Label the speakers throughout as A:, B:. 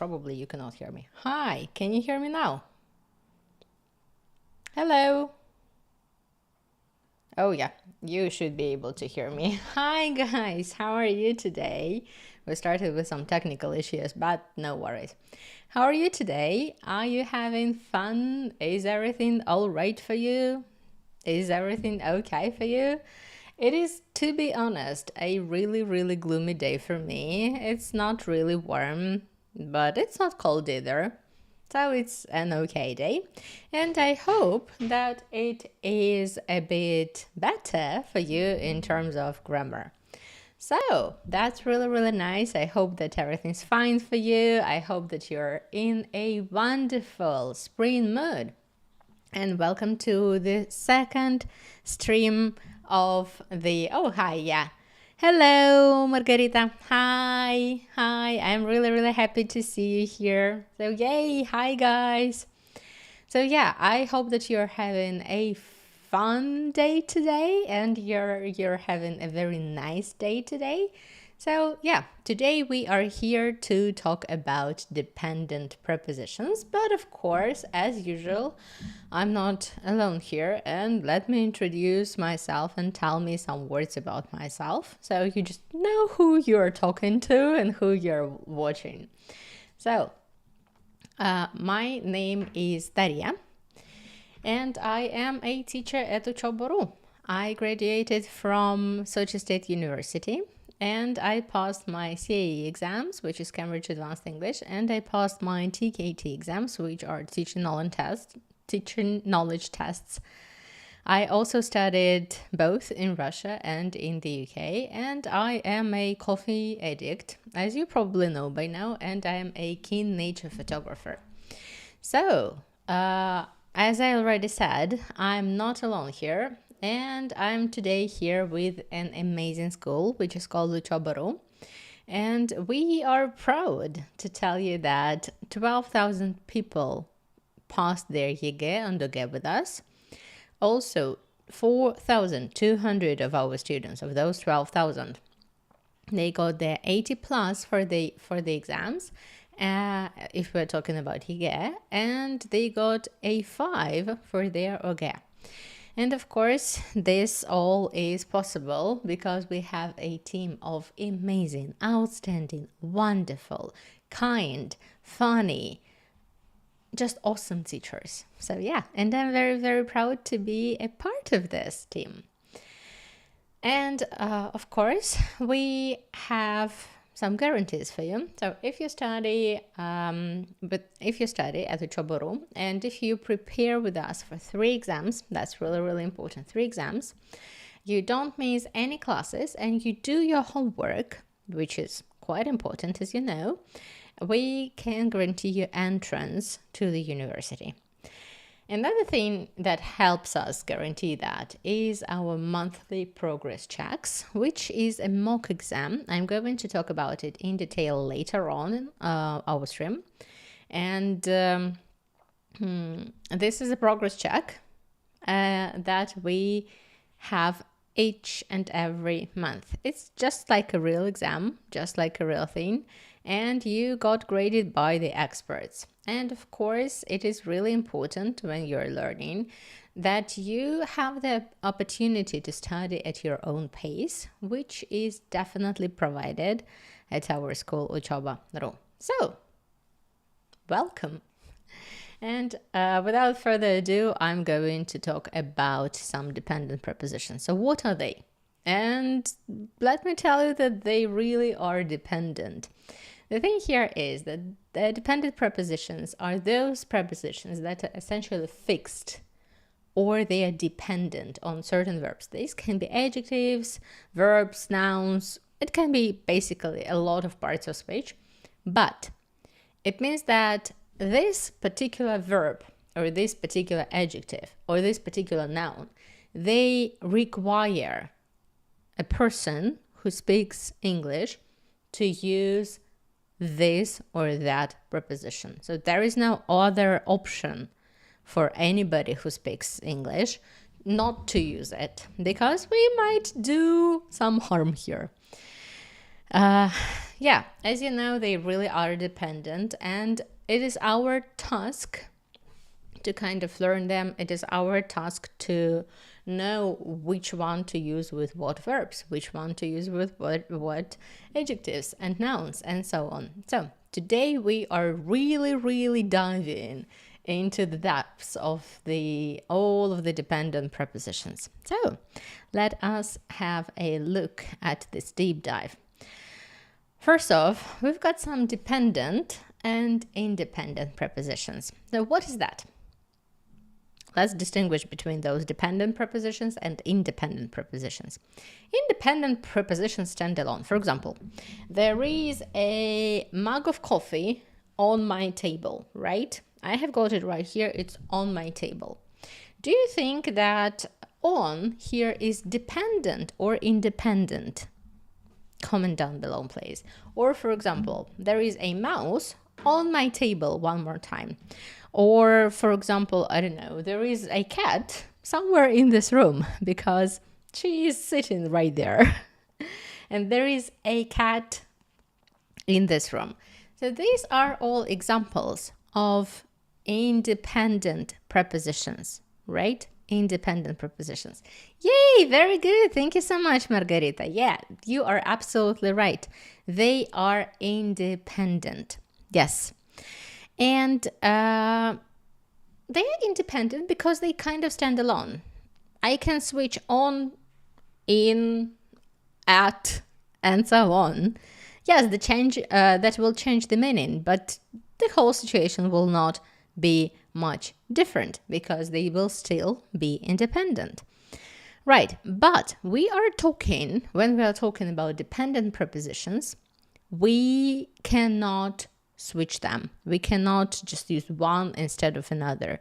A: probably you cannot hear me. Hi, can you hear me now? Hello. Oh yeah, you should be able to hear me. Hi guys, how are you today? We started with some technical issues, but no worries. How are you today? Are you having fun? Is everything all right for you? Is everything okay for you? It is, to be honest, a really gloomy day for me. It's not really warm, but it's not cold either. So it's an okay day. And I hope that it is a bit better for you in terms of grammar. So that's really nice. I hope that everything's fine for you. I hope that you're in a wonderful spring mood. And welcome to the second stream of the... Oh, hi, yeah. Hello, Margarita. Hi. I'm really happy to see you here. So, yay. Hi, guys. So, yeah, I hope that you're having a fun day today and you're having a very nice day today. So yeah, today we are here to talk about dependent prepositions, but of course, as usual, I'm not alone here, and let me introduce myself and tell me some words about myself, so you just know who you're talking to and who you're watching. So, my name is Daria, and I am a teacher at Учёба.ру. I graduated from Sochi State University, and I passed my CAE exams, which is Cambridge Advanced English, and I passed my TKT exams, which are teaching knowledge tests. I also studied both in Russia and in the UK, and I am a coffee addict, as you probably know by now, and I am a keen nature photographer. So, as I already said, I'm not alone here, and I'm today here with an amazing school, which is called Учёба.ру. And we are proud to tell you that 12,000 people passed their ЕГЭ and ОГЭ with us. Also, 4,200 of our students, of those 12,000, they got their 80 plus for the exams, if we're talking about ЕГЭ, and they got a 5 for their ОГЭ. And of course, this all is possible because we have a team of amazing, outstanding, wonderful, kind, funny, just awesome teachers. So yeah, and I'm very proud to be a part of this team. And of course, we have some guarantees for you. So if you study, at Учёба.ру, and if you prepare with us for 3 exams, that's really important, 3 exams, you don't miss any classes and you do your homework, which is quite important, as you know, we can guarantee you entrance to the university. Another thing that helps us guarantee that is our monthly progress checks, which is a mock exam. I'm going to talk about it in detail later on in our stream. And this is a progress check that we have each and every month. It's just like a real exam, just like a real thing, and you got graded by the experts. And of course, it is really important when you're learning that you have the opportunity to study at your own pace, which is definitely provided at our school, Учёба.ру. So, welcome. And without further ado, I'm going to talk about some dependent prepositions. So what are they? And let me tell you that they really are dependent. The thing here is that the dependent prepositions are those prepositions that are essentially fixed, or they are dependent on certain verbs. These can be adjectives, verbs, nouns. It can be basically a lot of parts of speech, but it means that this particular verb or this particular adjective or this particular noun, they require a person who speaks English to use this or that preposition. So there is no other option for anybody who speaks English not to use it, because we might do some harm here. Yeah, as you know, they really are dependent, and it is our task to kind of learn them. It is our task to know which one to use with what verbs, which one to use with what adjectives and nouns, and so on. So today we are really diving into the depths of all of the dependent prepositions. So let us have a look at this deep dive. First off, we've got some dependent and independent prepositions. So what is that? Let's distinguish between those dependent prepositions and independent prepositions. Independent prepositions stand alone. For example, there is a mug of coffee on my table, right? I have got it right here. It's on my table. Do you think that on here is dependent or independent? Comment down below, please. Or for example, there is a mouse on my table, one more time. Or for example, I don't know, there is a cat somewhere in this room because she is sitting right there. And there is a cat in this room. So these are all examples of independent prepositions, right? Independent prepositions. Yay, very good. Thank you so much, Margarita. Yeah, you are absolutely right. They are independent. Yes. And they are independent because they kind of stand alone. I can switch on, in, at, and so on. Yes, the change that will change the meaning, but the whole situation will not be much different because they will still be independent. Right, but we are talking, when we are talking about dependent prepositions, we cannot switch them. We cannot just use one instead of another.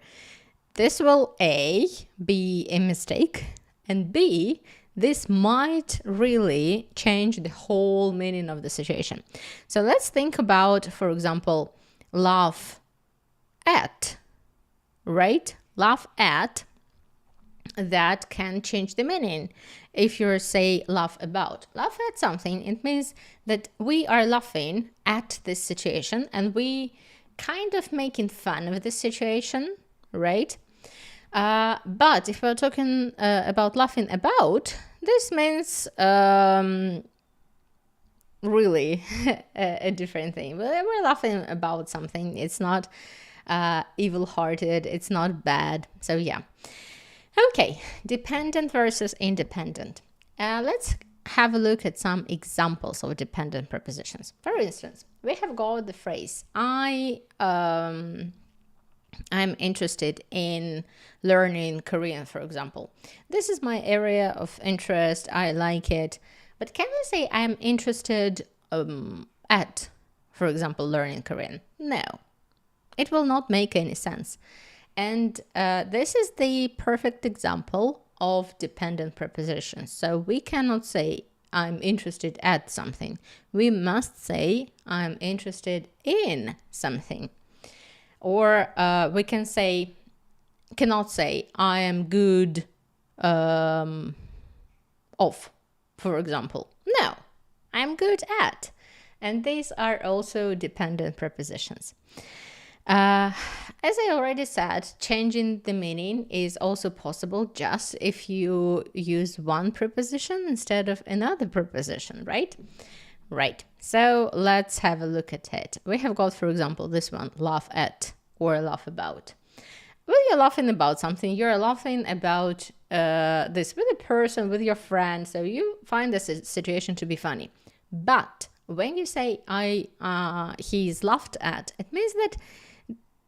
A: This will A, be a mistake, and B, this might really change the whole meaning of the situation. So let's think about, for example, laugh at, right? Laugh at, that can change the meaning. If you say laugh about, laugh at something, it means that we are laughing at this situation and we kind of making fun of this situation, right? But if we're talking about laughing about, this means really a different thing. We're laughing about something. It's not evil-hearted. It's not bad. So yeah. Okay, dependent versus independent. Let's have a look at some examples of dependent prepositions. For instance, we have got the phrase, I'm interested in learning Korean, for example. This is my area of interest. I like it. But can we say I'm interested at, for example, learning Korean? No, it will not make any sense. And this is the perfect example of dependent prepositions. So we cannot say I'm interested at something. We must say I'm interested in something. Or we cannot say I am good of, for example. No, I'm good at. And these are also dependent prepositions. As I already said, changing the meaning is also possible just if you use one preposition instead of another preposition, right? Right. So let's have a look at it. We have got, for example, this one, laugh at or laugh about. When you're laughing about something, you're laughing about this with a person, with your friend, so you find this situation to be funny. But when you say he's laughed at, it means that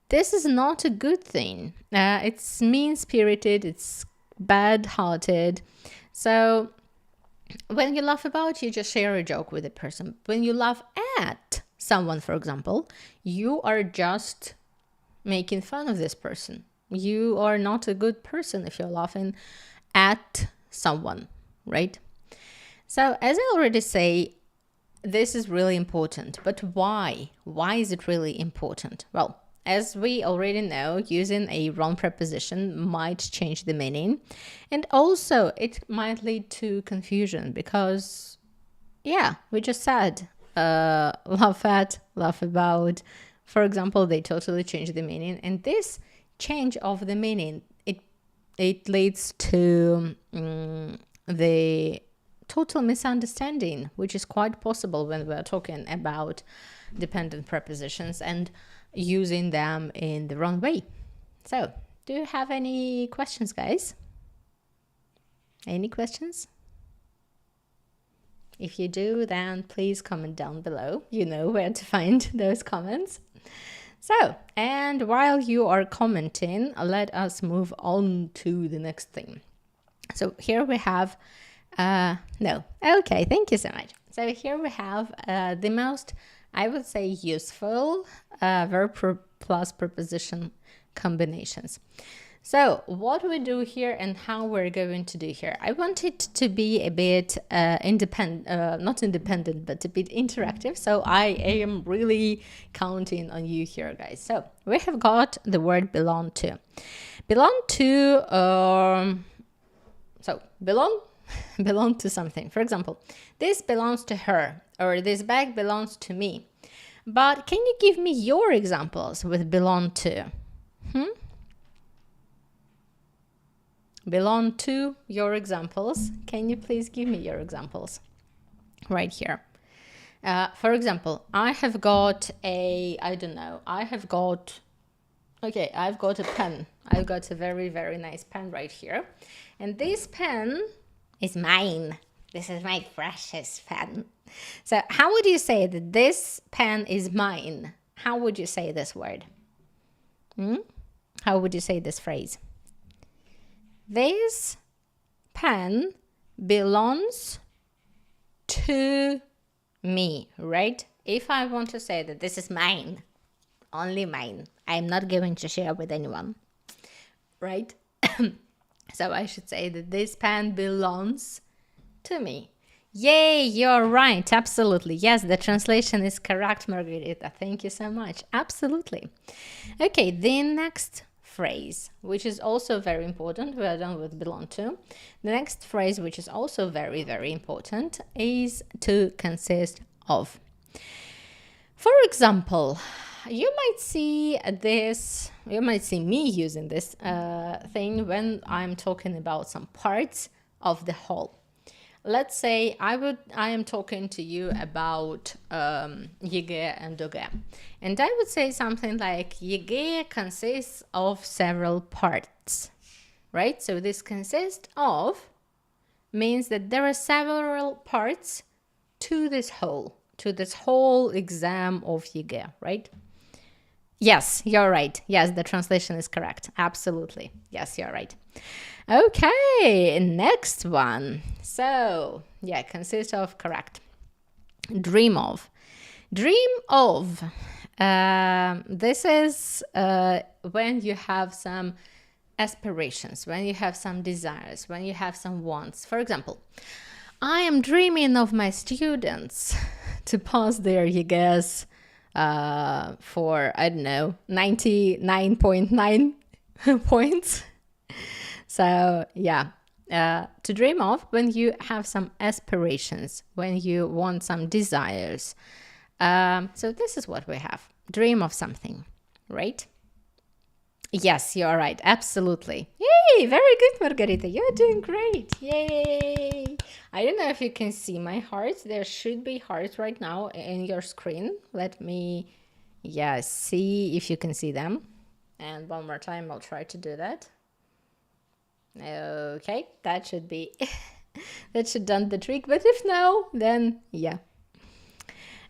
A: this is not a good thing. It's mean-spirited, it's bad-hearted. So when you laugh about, you just share a joke with a person. When you laugh at someone, for example, you are just making fun of this person. You are not a good person if you're laughing at someone, right? So as I already say, this is really important. But why? Why is it really important? Well, as we already know, using a wrong preposition might change the meaning. And also, it might lead to confusion because yeah, we just said laugh at, laugh about. For example, they totally change the meaning, and this change of the meaning, it leads to the total misunderstanding, which is quite possible when we're talking about dependent prepositions and using them in the wrong way. So, do you have any questions, guys? Any questions? If you do, then please comment down below. You know where to find those comments. So, and while you are commenting, let us move on to the next thing. So here we have, no, okay, thank you so much. So here we have the most, I would say, useful verb plus preposition combinations. So what we do here and how we're going to do here, I want it to be a bit independent, not independent, but a bit interactive. So I am really counting on you here, guys. So we have got the word belong to. Belong to, so belong to something. For example, this belongs to her, or this bag belongs to me. But can you give me your examples with belong to? Belong to, your examples. Can you please give me your examples right here? For example, I have got a, I don't know, I've got a pen. I've got a very, very nice pen right here. And this pen is mine. This is my precious pen. So how would you say that this pen is mine? How would you say this word? How would you say this phrase? This pen belongs to me, right? If I want to say that this is mine, only mine, I'm not going to share with anyone, right? So I should say that this pen belongs to me. Yay, you're right, absolutely. Yes, the translation is correct, Margarita. Thank you so much. Absolutely. Okay, the next phrase, which is also very important, we are done with belong to. The next phrase, which is also very, very important, is to consist of. For example, you might see me using this thing when I'm talking about some parts of the whole. Let's say I am talking to you about YG and ÖGE. And I would say something like YG consists of several parts, right? So this consists of means that there are several parts to this whole exam of YG, right? Yes, you're right. Yes, the translation is correct. Absolutely. Yes, you're right. Okay, next one. So, yeah, consists of, correct. Dream of. Dream of. This is when you have some aspirations, when you have some desires, when you have some wants. For example, I am dreaming of my students to pass their YGS for, I don't know, 99.9 points. So yeah, to dream of, when you have some aspirations, when you want some desires. So this is what we have. Dream of something, right? Yes, you're right. Absolutely. Yay! Very good, Margarita. You're doing great. Yay! I don't know if you can see my hearts. There should be hearts right now in your screen. Let me, see if you can see them. And one more time, I'll try to do that. Okay, that should be, that should done the trick. But if no, then yeah.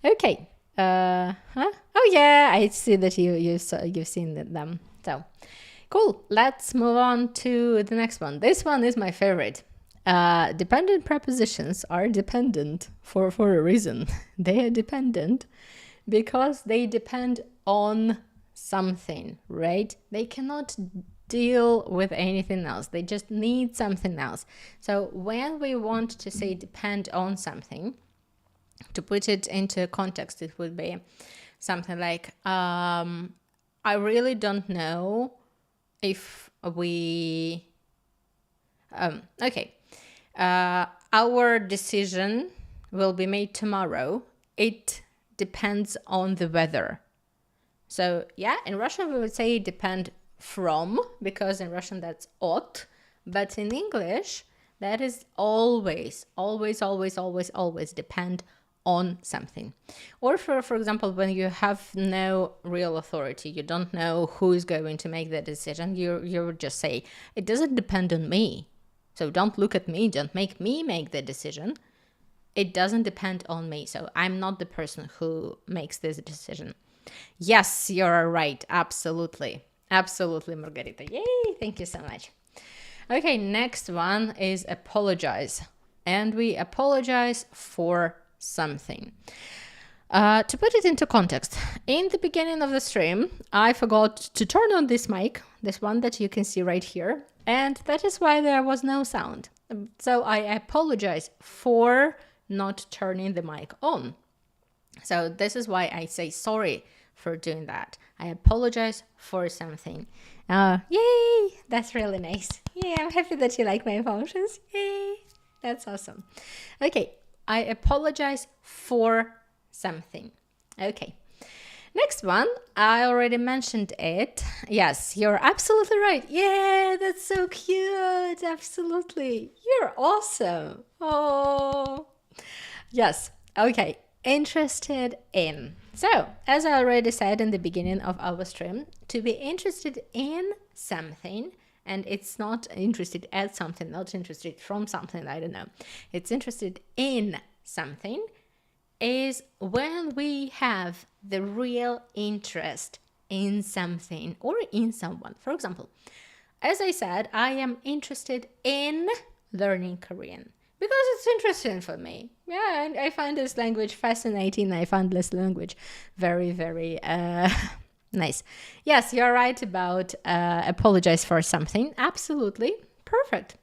A: Okay. Oh yeah, I see that you've seen them. So cool. Let's move on to the next one. This one is my favorite. Dependent prepositions are dependent for a reason. They are dependent because they depend on something, right? They cannot deal with anything else. They just need something else. So when we want to say depend on something, to put it into context, it would be something like, I really don't know if we, our decision will be made tomorrow. It depends on the weather. So yeah, in Russian we would say depend from, because in Russian that's от, but in English that is always depend on something. Or for example, when you have no real authority, you don't know who is going to make the decision, you would just say, it doesn't depend on me. So don't look at me, don't make me make the decision. It doesn't depend on me. So I'm not the person who makes this decision. Yes, you're right. Absolutely. Absolutely, Margarita. Yay, thank you so much. Okay, next one is apologize. And we apologize for something. To put it into context, in the beginning of the stream, I forgot to turn on this mic, this one that you can see right here, and that is why there was no sound. So I apologize for not turning the mic on. So this is why I say sorry for doing that. I apologize for something. Yay! That's really nice. Yeah, I'm happy that you like my emotions. Yay! That's awesome. Okay, I apologize for something. Okay. Next one, I already mentioned it. Yes, you're absolutely right. Yeah, that's so cute. Absolutely. You're awesome. Oh. Yes. Okay. Interested in. So, as I already said in the beginning of our stream, to be interested in something, and it's not interested at something, not interested from something, I don't know. It's interested in something is when we have the real interest in something or in someone. For example, as I said, I am interested in learning Korean because it's interesting for me. Yeah, and I find this language fascinating. I find this language very, very nice. Yes, you're right about apologize for something. Absolutely. Perfect.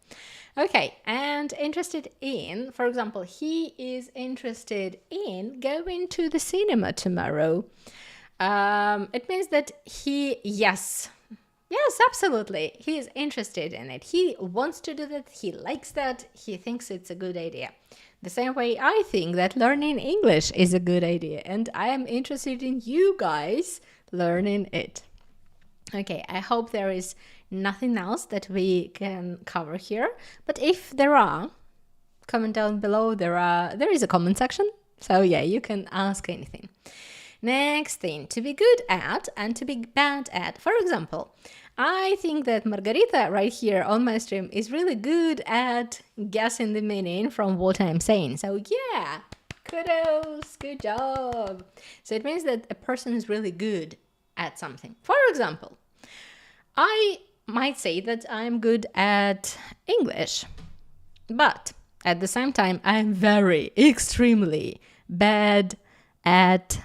A: Okay, and interested in, for example, he is interested in going to the cinema tomorrow. It means that yes, absolutely. He is interested in it. He wants to do that. He likes that. He thinks it's a good idea. The same way I think that learning English is a good idea. And I am interested in you guys learning it. Okay, I hope there is nothing else that we can cover here. But if there are, comment down below. There is a comment section. So yeah, you can ask anything. Next thing, to be good at and to be bad at. For example, I think that Margarita right here on my stream is really good at guessing the meaning from what I'm saying. So yeah, kudos, good job. So it means that a person is really good at something. For example, I might say that I'm good at English, but at the same time, I'm extremely bad at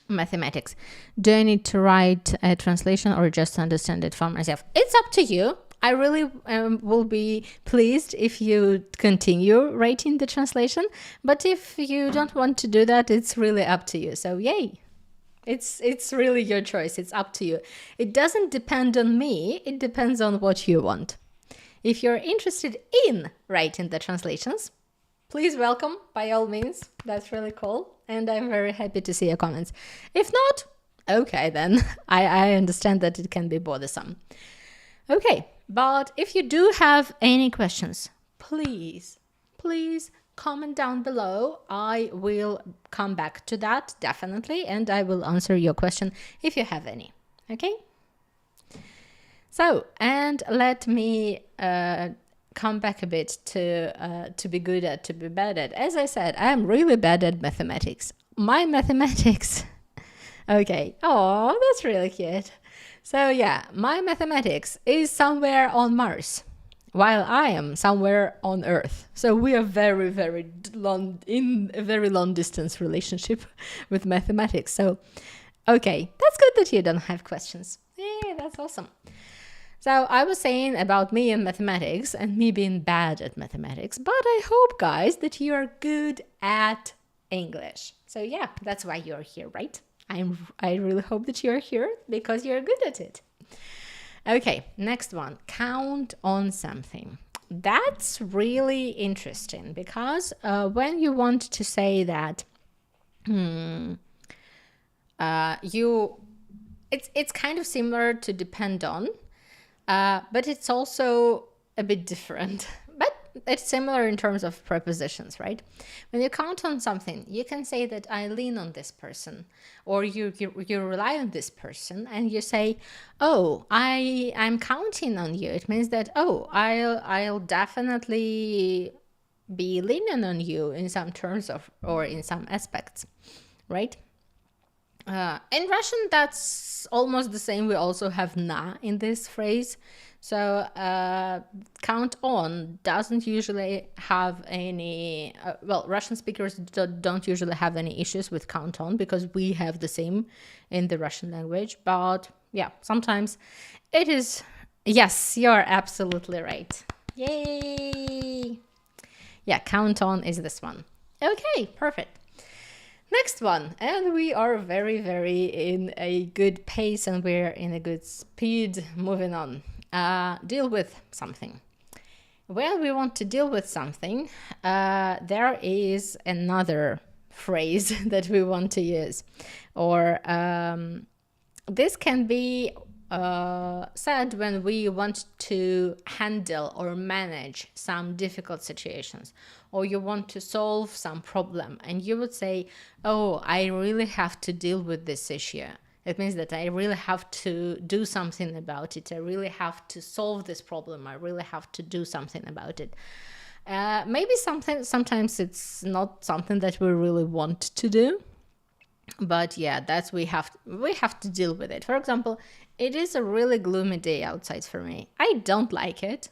A: mathematics. Do I need to write a translation or just understand it for myself? It's up to you. I really will be pleased if you continue writing the translation, but if you don't want to do that, it's really up to you. So yay. It's really your choice. It's up to you. It doesn't depend on me. It depends on what you want. If you're interested in writing the translations, please welcome by all means. That's really cool. And I'm very happy to see your comments. If not, okay, then I understand that it can be bothersome. Okay, but if you do have any questions, please comment down below. I will come back to that definitely, and I will answer your question if you have any. Okay? So, and let me come back a bit to be good at, to be bad at. As I said, I am really bad at mathematics. My mathematics, okay, oh, that's really cute. So yeah, my mathematics is somewhere on Mars, while I am somewhere on Earth. So we are very, very long, in a very long distance relationship with mathematics. So, okay, that's good that you don't have questions. Yeah, that's awesome. So I was saying about me and mathematics and me being bad at mathematics, but I hope, guys, that you are good at English. So yeah, that's why you're here, right? I really hope that you're here because you're good at it. Okay, next one. Count on something. That's really interesting because when you want to say that it's kind of similar to depend on, but it's also a bit different. But it's similar in terms of prepositions, right? When you count on something, you can say that I lean on this person, or you rely on this person, and you say, "Oh, I'm counting on you." It means that, "Oh, I'll definitely be leaning on you in some terms of or in some aspects," right? In Russian, that's almost the same. We also have na in this phrase. So count on doesn't usually have any, Russian speakers don't usually have any issues with count on because we have the same in the Russian language. But yeah, sometimes it is, yes, you're absolutely right. Yay! Yeah, count on is this one. Okay, perfect. Next one, and we are very, very in a good pace and we're in a good speed. Moving on. Deal with something. When we want to deal with something, there is another phrase that we want to use. Or this can be said when we want to handle or manage some difficult situations, or you want to solve some problem, and you would say, "Oh, I really have to deal with this issue." It means that I really have to do something about it. I really have to solve this problem. I really have to do something about it. Maybe sometimes it's not something that we really want to do, but yeah, that's we have to deal with it. For example, it is a really gloomy day outside for me. I don't like it.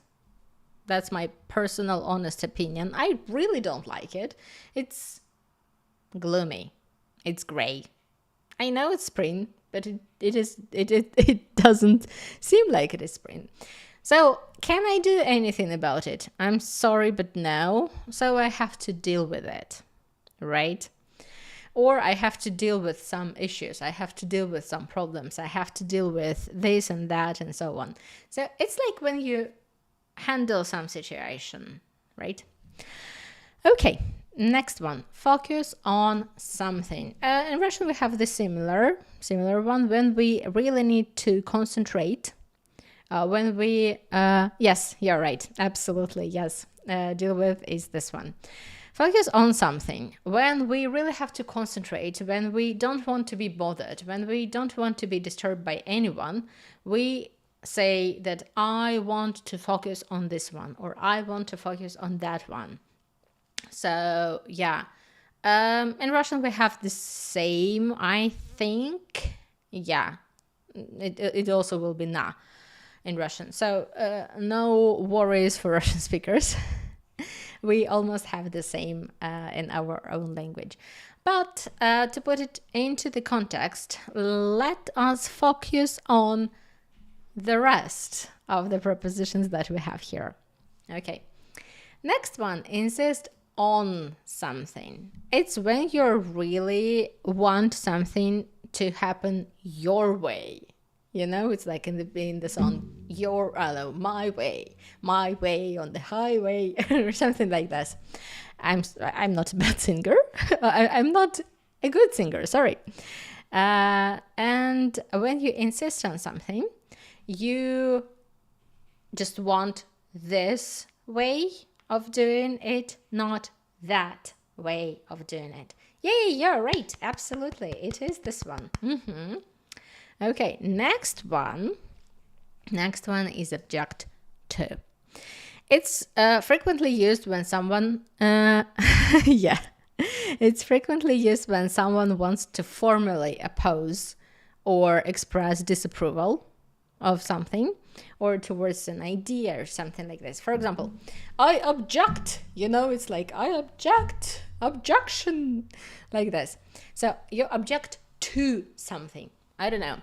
A: That's my personal honest opinion. I really don't like it. It's gloomy. It's gray. I know it's spring, but it doesn't seem like it is spring. So can I do anything about it? I'm sorry, but no. So I have to deal with it, right? Or I have to deal with some issues. I have to deal with some problems. I have to deal with this and that and so on. So it's like when you handle some situation, right? Okay, next one. Focus on something. In Russian, we have the similar one when we really need to concentrate. When we, yes, you're right. Absolutely, yes. Deal with is this one. Focus on something. When we really have to concentrate, when we don't want to be bothered, when we don't want to be disturbed by anyone, we say that I want to focus on this one, or I want to focus on that one. So yeah, in Russian we have the same, I think. Yeah, it also will be na in Russian. So no worries for Russian speakers. We almost have the same in our own language. But to put it into the context, let us focus on the rest of the prepositions that we have here. Okay. Next one, insist on something. It's when you really want something to happen your way. You know, it's like in the song, my way on the highway, or something like that. I'm not a bad singer. I'm not a good singer, sorry. And when you insist on something, you just want this way of doing it, not that way of doing it. Yay, you're right. Absolutely. It is this one. Okay, next one is object to. It's frequently used when someone, yeah, it's frequently used when someone wants to formally oppose or express disapproval of something, or towards an idea or something like this. For example, I object, it's like I object, objection, like this. So you object to something. I don't know.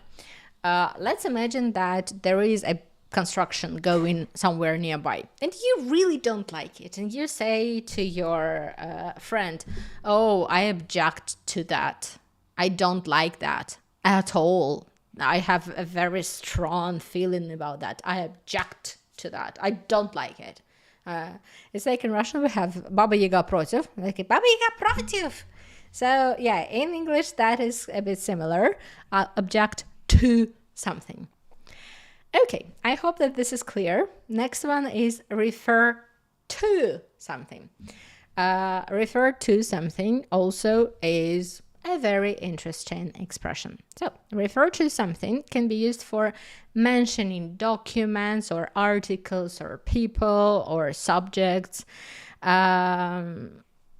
A: Let's imagine that there is a construction going somewhere nearby and you really don't like it, and you say to your friend, "Oh, I object to that. I don't like that at all. I have a very strong feeling about that. I object to that. I don't like it." It's like in Russian we have Baba Yaga против, like Baba Yaga против. So yeah, in English that is a bit similar. Object to something. Okay, I hope that this is clear. Next one is refer to something. Refer to something also is a very interesting expression. So, refer to something can be used for mentioning documents or articles or people or subjects,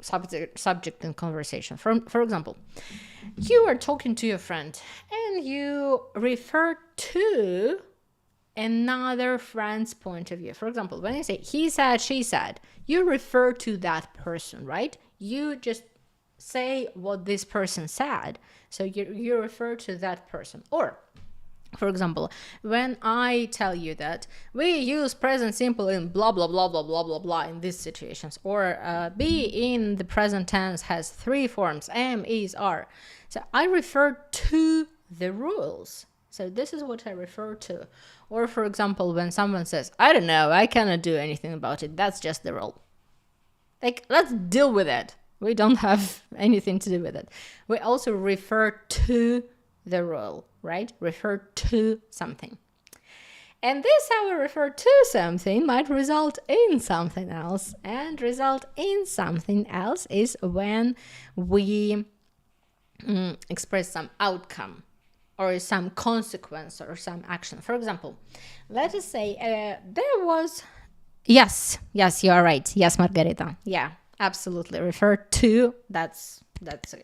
A: subject in conversation. For example, you are talking to your friend and you refer to another friend's point of view. For example, when you say he said, she said, you refer to that person, right? You just say what this person said. So you refer to that person. Or, for example, when I tell you that we use present simple in blah, blah, blah, blah, blah, blah, blah in these situations, or be in the present tense has 3 forms, am, is, are. So I refer to the rules. So this is what I refer to. Or for example, when someone says, I don't know, I cannot do anything about it. That's just the rule. Like, let's deal with it. We don't have anything to do with it. We also refer to the rule, right? Refer to something. And this how we refer to something might result in something else. And result in something else is when we express some outcome or some consequence or some action. For example, let us say there was... Yes, you are right. Yes, Margarita. Yeah, absolutely. Refer to, that's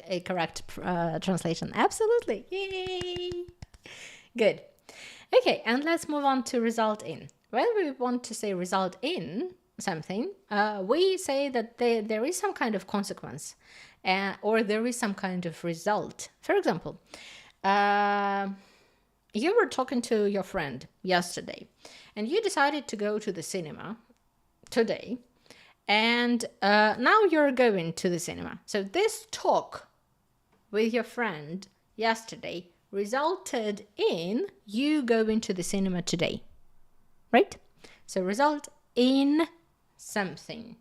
A: a correct translation. Absolutely. Yay! Good. Okay, and let's move on to result in. When we want to say result in something, we say that there is some kind of consequence or there is some kind of result. For example, you were talking to your friend yesterday and you decided to go to the cinema today, and now you're going to the cinema. So this talk with your friend yesterday resulted in you going to the cinema today, right? So result in something.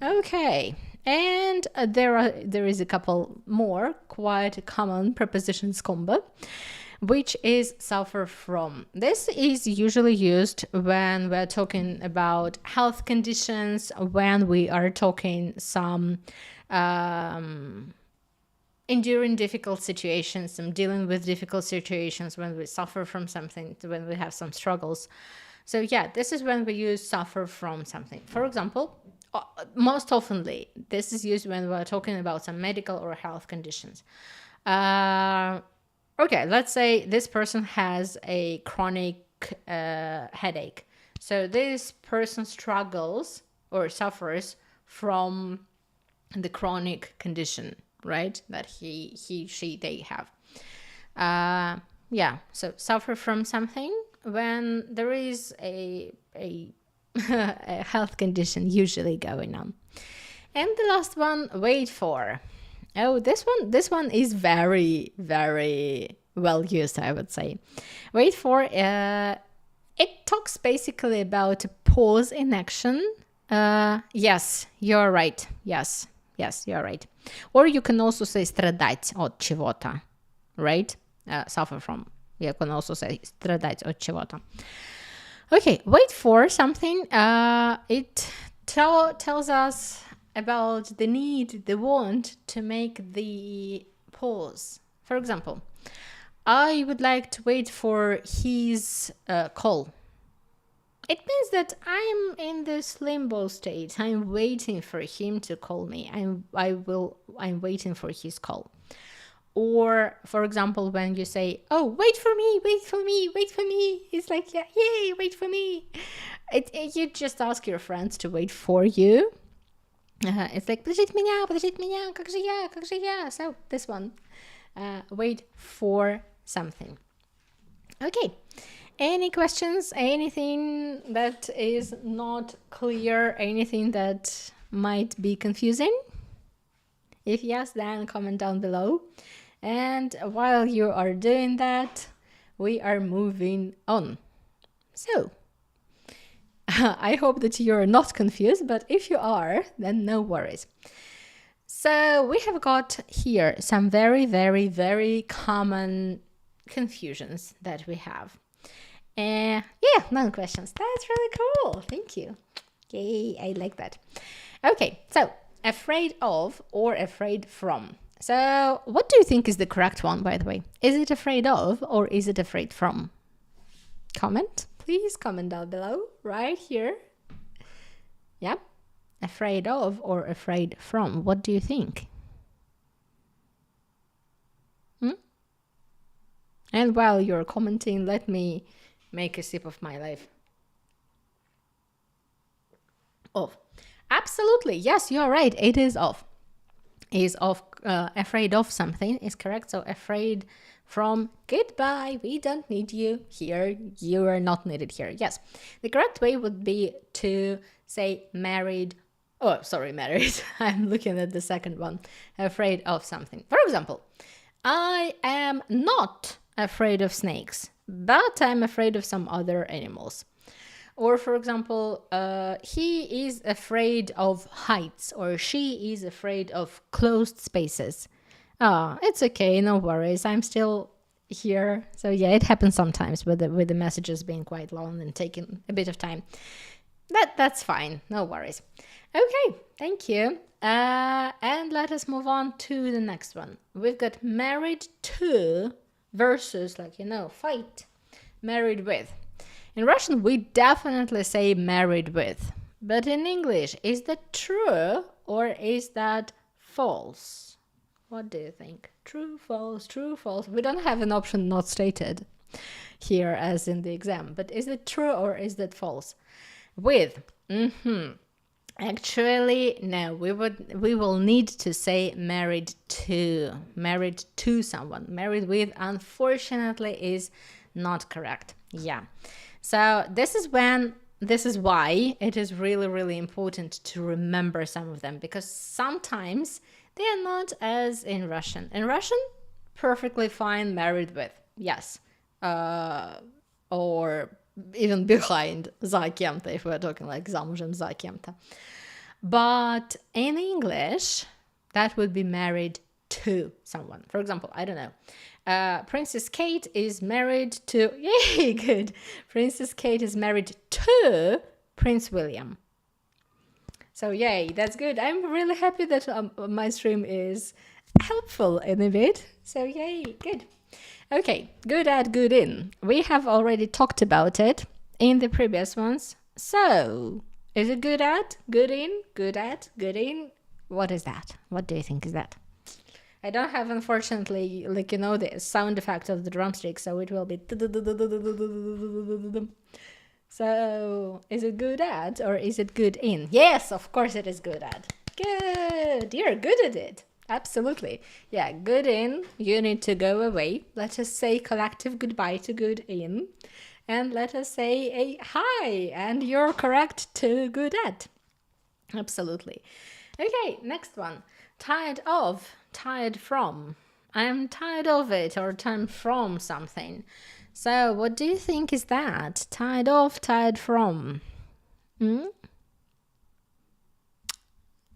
A: Okay, and there is a couple more quite common prepositions combo, which is suffer from. This is usually used when we're talking about health conditions, when we are talking some enduring difficult situations, some dealing with difficult situations, when we suffer from something, when we have some struggles. So yeah, this is when we use suffer from something. For example, most oftenly, this is used when we're talking about some medical or health conditions. Okay, let's say this person has a chronic headache. So this person struggles or suffers from the chronic condition, right? That they have. Yeah, so suffer from something when there is a a health condition usually going on. And the last one, wait for. Oh, this one is very, very well used, I would say. Wait for, it talks basically about a pause in action. Yes, you're right. Yes, you're right. Or you can also say страдать от чего-то, right? Suffer from. You can also say страдать от чего-то. Okay, wait for something. It tells us about the need, the want to make the pause. For example, I would like to wait for his call. It means that I'm in this limbo state. I'm waiting for him to call me. I'm waiting for his call. Or, for example, when you say, oh, wait for me, wait for me, wait for me. It's like, yeah, yay, wait for me. You just ask your friends to wait for you. It's like, подождите меня, как же я. So, this one, wait for something. Okay, any questions? Anything that is not clear? Anything that might be confusing? If yes, then comment down below. And while you are doing that, we are moving on. So, I hope that you're not confused, but if you are, then no worries. So we have got here some very, very, very common confusions that we have. Yeah, none questions. That's really cool. Thank you. Yay, I like that. Okay, so afraid of or afraid from. So what do you think is the correct one, by the way? Is it afraid of or is it afraid from? Comment. Please comment down below, right here. Yeah. Afraid of or afraid from? What do you think? And while you're commenting, let me make a sip of my life. Of. Absolutely. Yes, you're right. It is of. Is of. Afraid of something is correct. So afraid from, goodbye, we don't need you here. You are not needed here. Yes. The correct way would be to say married. Oh, sorry, married. I'm looking at the second one. Afraid of something. For example, I am not afraid of snakes, but I'm afraid of some other animals. Or for example, he is afraid of heights, or she is afraid of closed spaces. It's okay, no worries. I'm still here. So yeah, it happens sometimes with the messages being quite long and taking a bit of time. That's fine, no worries. Okay, thank you. And let us move on to the next one. We've got married to versus, fight. Married with. In Russian, we definitely say married with. But in English, is that true or is that false? What do you think? True, false, true, false. We don't have an option not stated here as in the exam. But is it true or is that false? With. Actually, no, we will need to say married to someone. Married with, unfortunately, is not correct. Yeah. So this is why it is really, really important to remember some of them, because sometimes they are not as in Russian. In Russian, perfectly fine, married with, yes. Or even behind за кем-то, if we're talking like замужем за кем-то. But in English, that would be married to someone. For example, I don't know. Princess Kate is married to... Yay, good. Princess Kate is married to Prince William. So yay, that's good. I'm really happy that my stream is helpful in a bit. So yay, good. Okay, good at, good in. We have already talked about it in the previous ones. So, is it good at, good in, good at, good in? What is that? What do you think is that? I don't have, unfortunately, the sound effect of the drumstick, so it will be... So, is it good at or is it good in? Yes, of course it is good at. Good! You're good at it. Absolutely. Yeah, good in, you need to go away. Let us say collective goodbye to good in. And let us say a hi, and you're correct to good at. Absolutely. Okay, next one. Tired of, tired from. I'm tired of it, or tired from something. So what do you think is that? Tired of, tired from?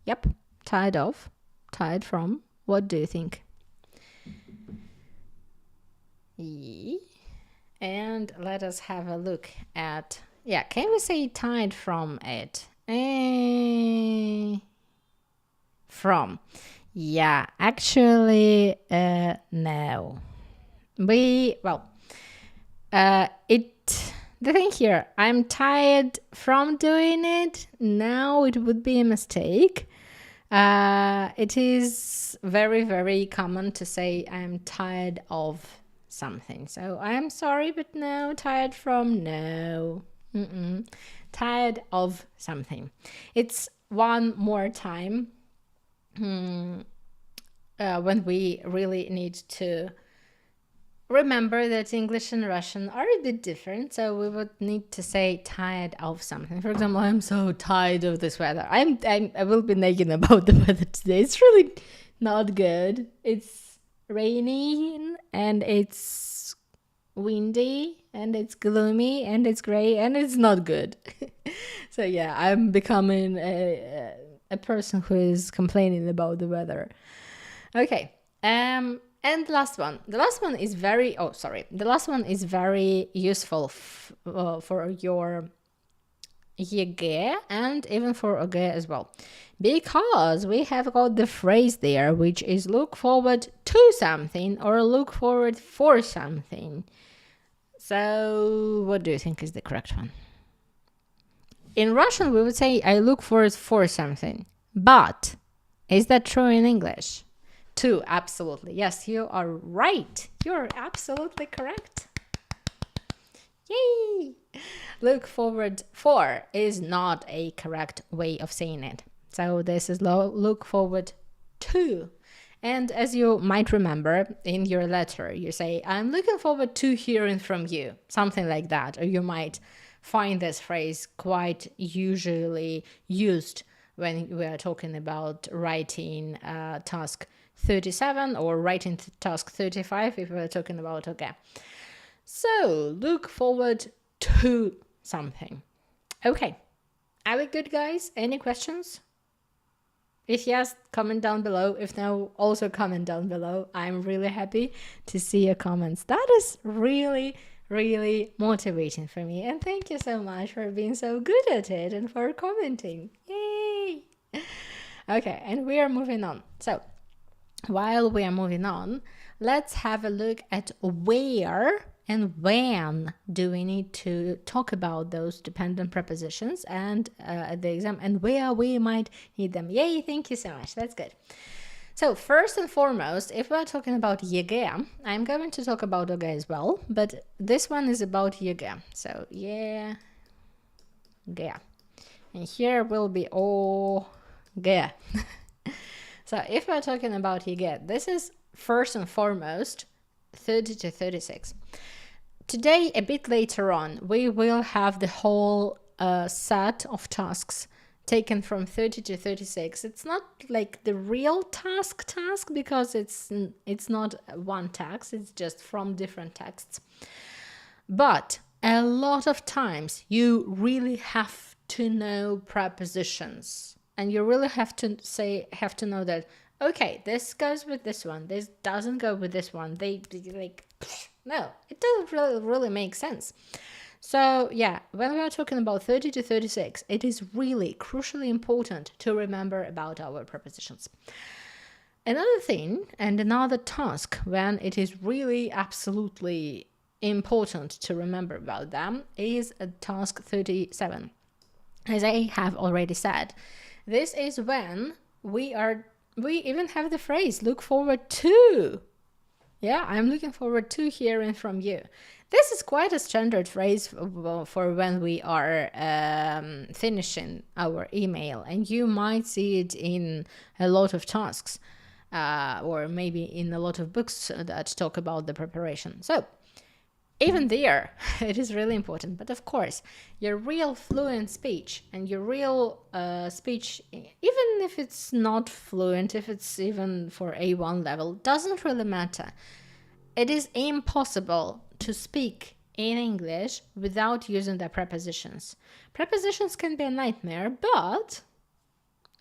A: Yep, tired of. Tired from. What do you think? And let us have a look at... Yeah, can we say tired from it? From. Yeah, actually, no. The thing here, I'm tired from doing it. Now it would be a mistake. It is very, very common to say I'm tired of something. So I'm sorry, but no, tired from, no. Tired of something. It's one more time when we really need to remember that English and Russian are a bit different, so we would need to say tired of something. For example, I'm so tired of this weather. I will be nagging about the weather today. It's really not good. It's raining and it's windy and it's gloomy and it's gray and it's not good. So yeah, I'm becoming a person who is complaining about the weather. Okay. And the last one. The last one is very useful for your ЕГЭ and even for ОГЭ as well, because we have got the phrase there, which is look forward to something or look forward for something. So what do you think is the correct one? In Russian, we would say I look forward for something, but is that true in English? To, absolutely. Yes, you are right. You're absolutely correct. Yay! Look forward for is not a correct way of saying it. So this is look forward to. And as you might remember in your letter, you say, I'm looking forward to hearing from you. Something like that. Or you might find this phrase quite usually used when we are talking about writing task 37 or writing task 35 if we're talking about okay. So look forward to something. Okay, are we good, guys? Any questions? If yes, comment down below. If no, also comment down below. I'm really happy to see your comments. That is really, really motivating for me. And thank you so much for being so good at it and for commenting. Yay! Okay, and we are moving on. So while we are moving on, let's have a look at where and when do we need to talk about those dependent prepositions and at the exam, and where we might need them. Yay, thank you so much. That's good. So first and foremost, if we're talking about ЕГЭ, I'm going to talk about ОГЭ as well, but this one is about ЕГЭ. So ЕГЭ. And here will be ОГЭ. So if we're talking about ЕГЭ, this is first and foremost 30 to 36. Today, a bit later on, we will have the whole set of tasks taken from 30 to 36. It's not like the real task because it's not one text, it's just from different texts. But a lot of times you really have to know prepositions, and you really have to know that, okay, this goes with this one, this doesn't go with this one. They like, no, it doesn't really make sense. So yeah, when we are talking about 30 to 36, it is really crucially important to remember about our prepositions. Another thing and another task when it is really absolutely important to remember about them is task 37. As I have already said, this is when we even have the phrase look forward to. Yeah, I'm looking forward to hearing from you. This is quite a standard phrase for when we are finishing our email, and you might see it in a lot of tasks or maybe in a lot of books that talk about the preparation. So even there, it is really important. But of course, your real fluent speech and your real speech, even if it's not fluent, if it's even for A1 level, doesn't really matter. It is impossible to speak in English without using the prepositions. Prepositions can be a nightmare, but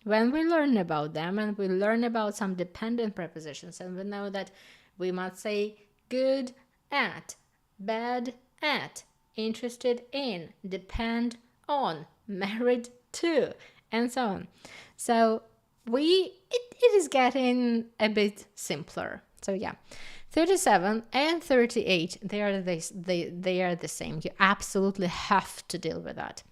A: when we learn about them and we learn about some dependent prepositions, and we know that we must say good at, bad at, interested in, depend on, married to, and so on. So it is getting a bit simpler. So yeah, 37 and 38, they are the same. You absolutely have to deal with that.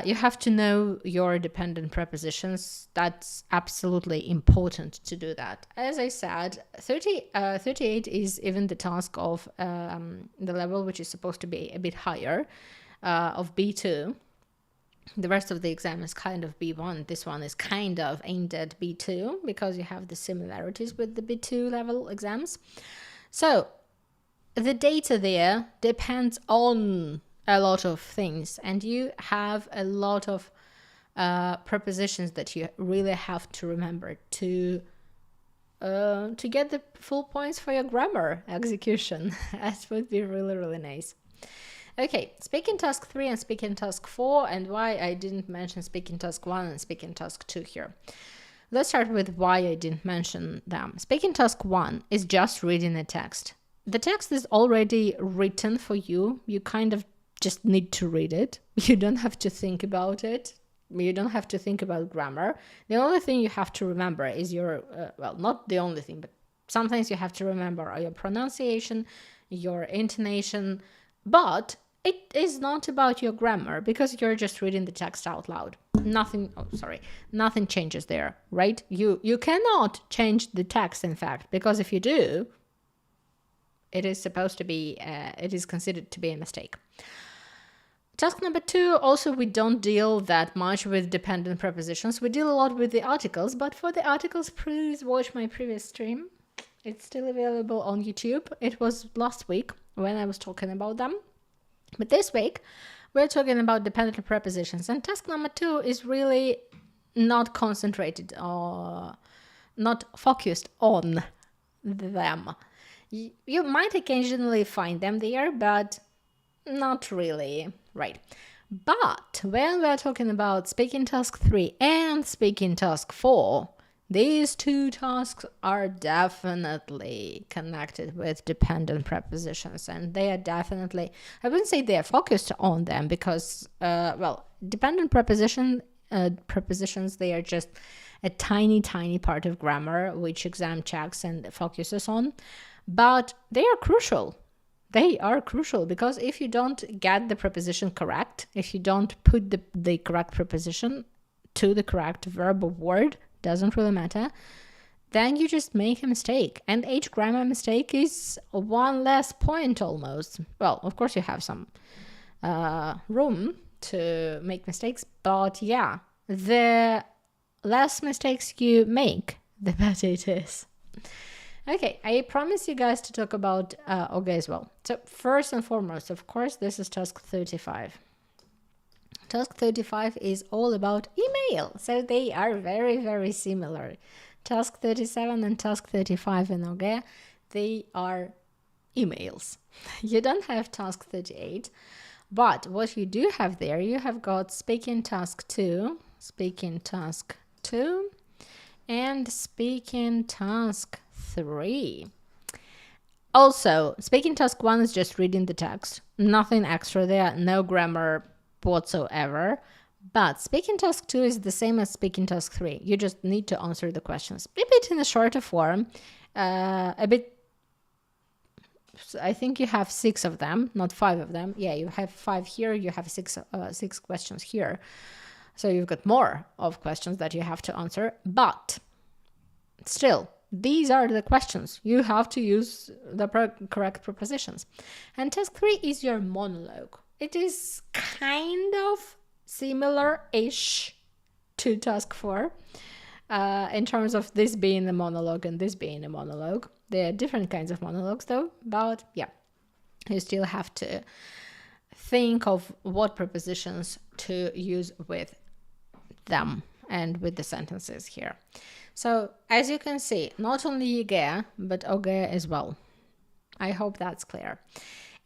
A: You have to know your dependent prepositions. That's absolutely important to do that. As I said, 38 is even the task of the level which is supposed to be a bit higher, of B2. The rest of the exam is kind of B1. This one is kind of aimed at B2 because you have the similarities with the B2 level exams. So the data there depends on a lot of things, and you have a lot of prepositions that you really have to remember to to get the full points for your grammar execution. That would be really, really nice. Okay, speaking task 3 and speaking task 4, and why I didn't mention speaking task 1 and speaking task 2 here. Let's start with why I didn't mention them. Speaking task 1 is just reading the text. The text is already written for you. You kind of just need to read it. You don't have to think about it. You don't have to think about grammar. The only thing you have to remember is your, well, not the only thing, but some things you have to remember are your pronunciation, your intonation, but it is not about your grammar because you're just reading the text out loud. Nothing changes there, right? You cannot change the text, in fact, because if you do, it is supposed to be, it is considered to be a mistake. Task number 2, also we don't deal that much with dependent prepositions. We deal a lot with the articles, but for the articles, please watch my previous stream. It's still available on YouTube. It was last week when I was talking about them. But this week, we're talking about dependent prepositions. And task number 2 is really not concentrated or not focused on them. You might occasionally find them there, but not really, right? But when we're talking about speaking task 3 and speaking task 4, these two tasks are definitely connected with dependent prepositions, and they are definitely, I wouldn't say they are focused on them because, well, dependent prepositions, they are just a tiny part of grammar which exam checks and focuses on, but they are crucial. They are crucial because if you don't get the preposition correct, if you don't put the correct preposition to the correct verb or word, doesn't really matter, then you just make a mistake. And each grammar mistake is one less point almost. Well, of course you have some room to make mistakes, but yeah, the less mistakes you make, the better it is. Okay, I promise you guys to talk about OGA as well. So first and foremost, of course, this is task 35. Task 35 is all about email, so they are very similar. Task 37 and task 35 in OGA, they are emails. You don't have task 38, but what you do have there, you have got speaking task 2, and speaking task 3. Also, speaking task 1 is just reading the text, nothing extra there, no grammar whatsoever. But speaking task 2 is the same as speaking task 3. You just need to answer the questions a bit in a shorter form, a bit. I think you have 6 of them, not 5 of them. Yeah, you have 5 here. You have 6 questions here. So you've got more of questions that you have to answer. But still, these are the questions. You have to use the correct prepositions. And task 3 is your monologue. It is kind of similar-ish to task 4 in terms of this being a monologue and this being a monologue. They are different kinds of monologues though, but yeah, you still have to think of what prepositions to use with them and with the sentences here. So as you can see, not only YGE, but OGE as well. I hope that's clear.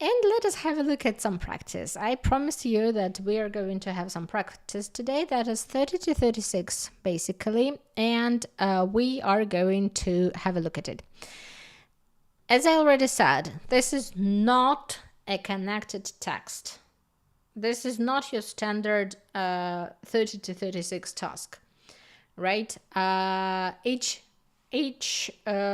A: And let us have a look at some practice. I promised you that we are going to have some practice today. That is 30 to 36 basically, and we are going to have a look at it. As I already said, this is not a connected text. This is not your standard 30 to 36 task, right? Each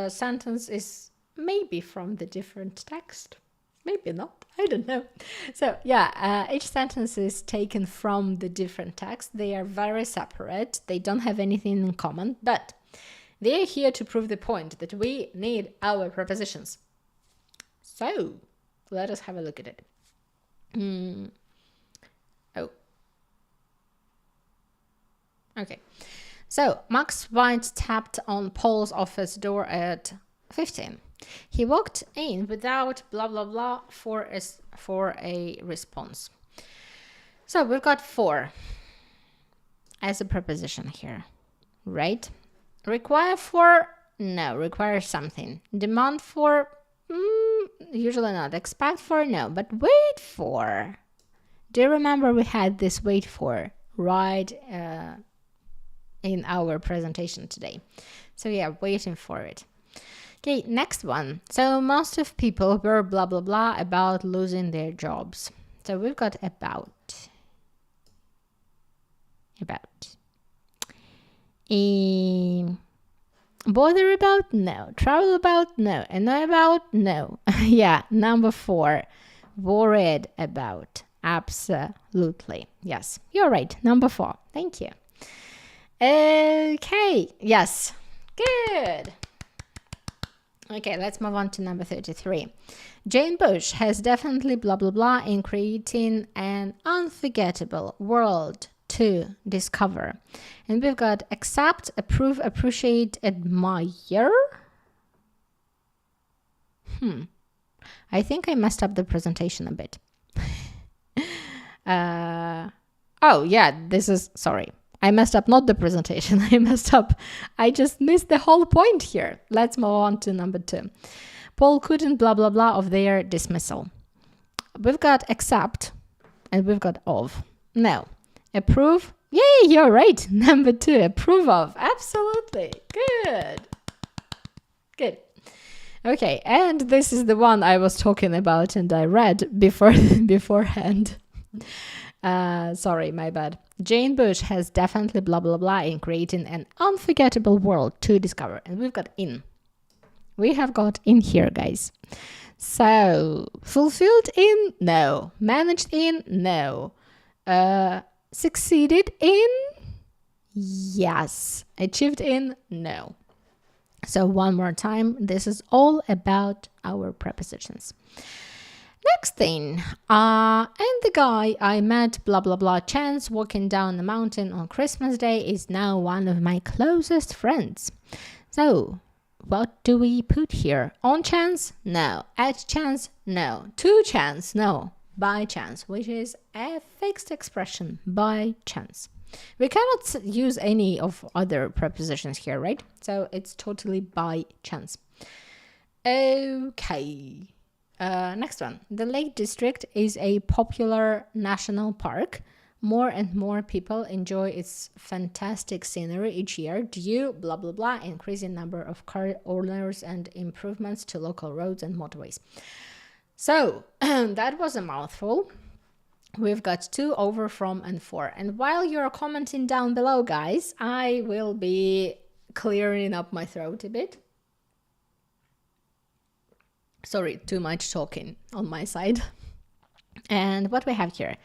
A: sentence is maybe from the different text. Maybe not, I don't know. So yeah, each sentence is taken from the different text. They are very separate. They don't have anything in common, but they are here to prove the point that we need our prepositions. So let us have a look at it. Oh. Okay. So Max White tapped on Paul's office door at 15. He walked in without blah blah blah for a response. So we've got for as a preposition here, right? Require for no. Require something. Demand for, usually not. Expect for, no. But wait for. Do you remember we had this wait for right in our presentation today? So yeah, waiting for it. Okay, next one. So most of people were blah blah blah about losing their jobs. So we've got about. Bother about? No. Travel about? No. Annoy about? No. Yeah, number 4. Worried about. Absolutely. Yes, you're right. Number 4. Thank you. Okay. Yes. Good. Okay, let's move on to number 33. Jane Bush has definitely blah blah blah in creating an unforgettable world to discover. And we've got accept, approve, appreciate, admire. I think I messed up the presentation a bit. Oh yeah, sorry. I messed up, not the presentation. I just missed the whole point here. Let's move on to number 2. Paul couldn't blah blah blah of their dismissal. We've got accept and we've got of. No. Approve. Yay, you're right. Number 2, approve of. Absolutely. Good. Okay, and this is the one I was talking about and I read beforehand. Sorry, my bad. Jane Bush has definitely blah blah blah in creating an unforgettable world to discover. And we've got in. We have got in here, guys. So, fulfilled in? No. Managed in? No. Succeeded in? Yes. Achieved in? No. So one more time, this is all about our prepositions. Next thing, and the guy I met, blah, blah, blah, chance walking down the mountain on Christmas Day is now one of my closest friends. So, what do we put here? On chance? No. At chance? No. To chance? No. By chance, which is a fixed expression, by chance. We cannot use any of other prepositions here, right? So it's totally by chance. Okay. Next one. The Lake District is a popular national park. More and more people enjoy its fantastic scenery each year due, blah, blah, blah, increasing number of car owners and improvements to local roads and motorways. So that was a mouthful. We've got 2 over, from, and for. And while you're commenting down below, guys, I will be clearing up my throat a bit. Sorry, too much talking on my side. And what we have here.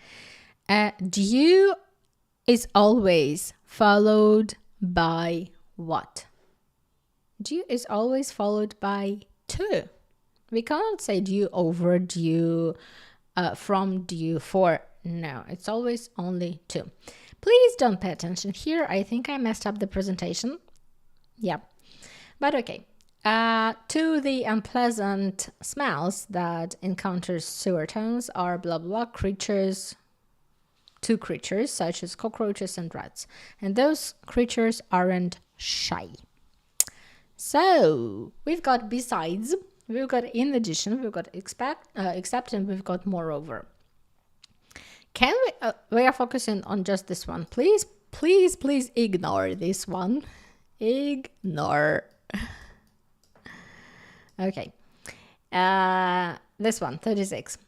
A: Due is always followed by what? Due is always followed by to. We cannot say due over, due from, due for. No, it's always only to. Please don't pay attention here. I think I messed up the presentation. Yeah, but okay. To the unpleasant smells that encounters sewer tones are blah blah creatures. 2 creatures such as cockroaches and rats, and those creatures aren't shy. So we've got besides. We've got in addition, we've got except, and we've got moreover. Can we are focusing on just this one. Please ignore this one. Ignore. Okay. This one, 36.